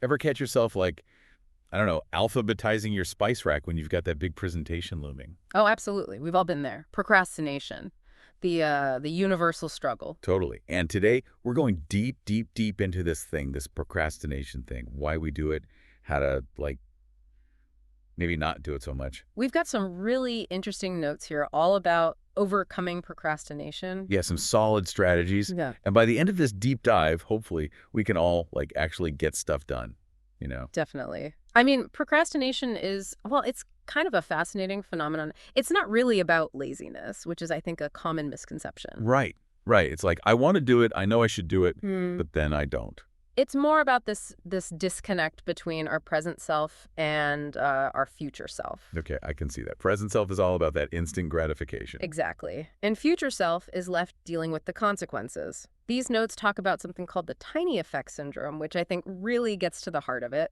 Ever catch yourself like, I don't know, alphabetizing your spice rack when you've got that big presentation looming? Oh, absolutely. We've all been there. Procrastination, the universal struggle. Totally. And today we're going deep, deep, deep into this thing, this procrastination thing, why we do it, how to like maybe not do it so much. We've got some really interesting notes here all about overcoming procrastination. Yeah, some solid strategies. Yeah, And by the end of this deep dive, hopefully we can all like actually get stuff done, you know? definitely. I mean, procrastination is, well, it's kind of a fascinating phenomenon. It's not really about laziness, which is, I think, a common misconception. Right. Right. It's like I want to do it, I know I should do it, Hmm. but then I don't. It's more about this disconnect between our present self and our future self. Okay, I can see that. Present self is all about that instant gratification. Exactly. And future self is left dealing with the consequences. These notes talk about something called the tiny effect syndrome, which I think really gets to the heart of it.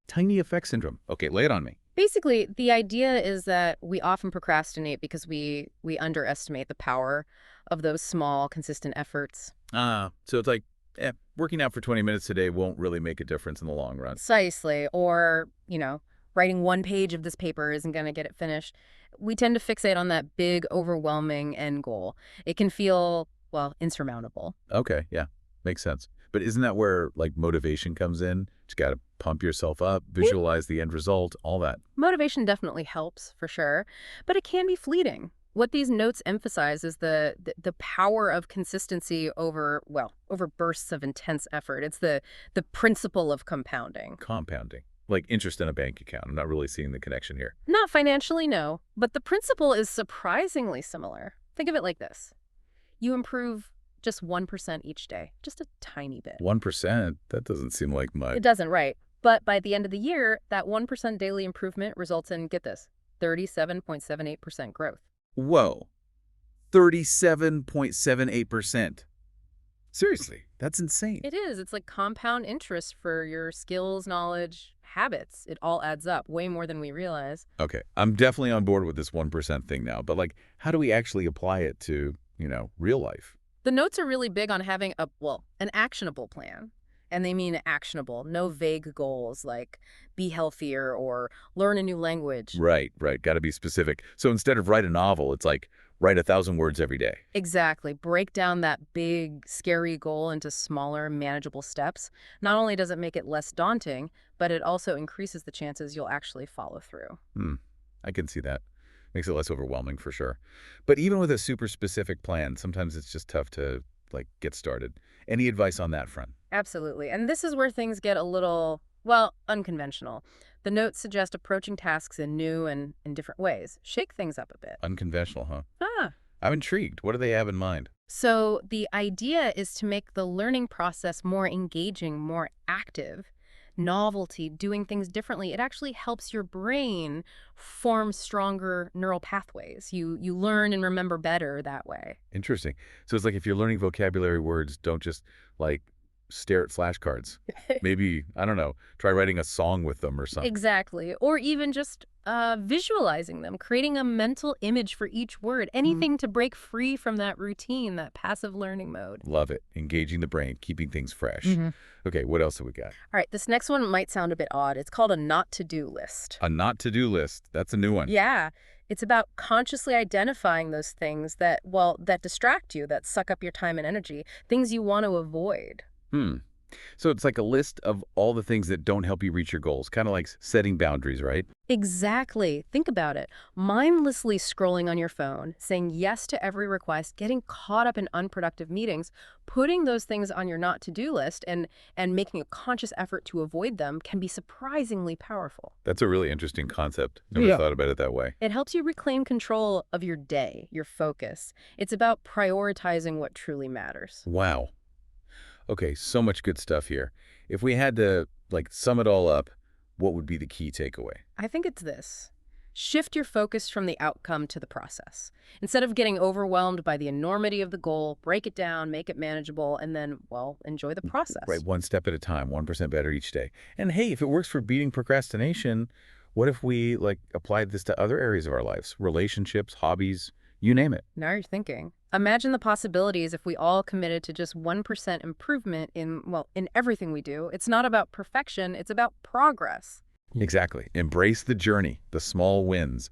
Tiny effect syndrome. Okay, lay it on me. Basically, the idea is that we often procrastinate because we underestimate the power of those small, consistent efforts. So it's like, working out for 20 minutes today won't really make a difference in the long run. Precisely. Or, writing one page of this paper isn't going to get it finished. We tend to fixate on that big, overwhelming end goal. It can feel, well, insurmountable. Okay, yeah, makes sense. But isn't that where like motivation comes in? Just got to pump yourself up, visualize the end result, all that. Motivation definitely helps, for sure, but it can be fleeting. What these notes emphasize is the power of consistency over, well, over bursts of intense effort. It's the principle of compounding. Compounding. Like interest in a bank account. I'm not really seeing the connection here. Not financially, no, but the principle is surprisingly similar. Think of it like this. You improve just 1% each day, just a tiny bit. 1%? That doesn't seem like much. It doesn't, right? But by the end of the year, that 1% daily improvement results in, get this, 37.78% growth. Whoa. 37.78%. Seriously, that's insane. It is. It's like compound interest for your skills, knowledge, habits. It all adds up way more than we realize. Okay, I'm definitely on board with this 1% thing now, but like, how do we actually apply it to, real life? The notes are really big on having an actionable plan. And they mean actionable, no vague goals like be healthier or learn a new language. Right, right. Got to be specific. So instead of write a novel, it's like write 1,000 words every day. Exactly. Break down that big, scary goal into smaller, manageable steps. Not only does it make it less daunting, but it also increases the chances you'll actually follow through. I can see that. Makes it less overwhelming for sure. But even with a super specific plan, sometimes it's just tough to like get started. Any advice on that front? Absolutely. And this is where things get a little, well, unconventional. The notes suggest approaching tasks in new and in different ways. Shake things up a bit. Unconventional, huh? Ah. I'm intrigued. What do they have in mind? So the idea is to make the learning process more engaging, more active. Novelty, doing things differently, it actually helps your brain form stronger neural pathways. You learn and remember better that way. Interesting. So it's like if you're learning vocabulary words, don't just like stare at flashcards. Maybe, I don't know, try writing a song with them or something. Exactly. Or even just visualizing them, creating a mental image for each word. Anything to break free from that routine, that passive learning mode. Love it. Engaging the brain, keeping things fresh. Okay, what else have we got? All right, this next one might sound a bit odd. It's called a not to do list. A not to-do list. That's a new one. Yeah, it's about consciously identifying those things that, well, that distract you, that suck up your time and energy, things you want to avoid. Hmm. So it's like a list of all the things that don't help you reach your goals, kind of like setting boundaries, right? Exactly. Think about it. Mindlessly scrolling on your phone, saying yes to every request, getting caught up in unproductive meetings, putting those things on your not-to-do list and making a conscious effort to avoid them can be surprisingly powerful. That's a really interesting concept. Never Yeah. thought about it that way. It helps you reclaim control of your day, your focus. It's about prioritizing what truly matters. Wow. Okay, so much good stuff here. If we had to like sum it all up, what would be the key takeaway? I think it's this. Shift your focus from the outcome to the process. Instead of getting overwhelmed by the enormity of the goal, break it down, make it manageable, and then, well, enjoy the process. Right, one step at a time, 1% better each day. And hey, if it works for beating procrastination, what if we like applied this to other areas of our lives? Relationships, hobbies, you name it. Now you're thinking. Imagine the possibilities if we all committed to just 1% improvement in, well, in everything we do. It's not about perfection, it's about progress. Exactly. Embrace the journey, the small wins.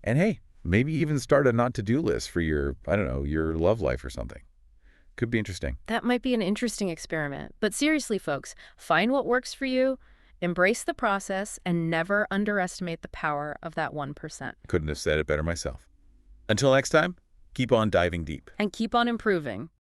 And hey, maybe even start a not-to-do list for your, I don't know, your love life or something. Could be interesting. That might be an interesting experiment. But seriously, folks, find what works for you, embrace the process, and never underestimate the power of that 1%. Couldn't have said it better myself. Until next time, keep on diving deep. And keep on improving.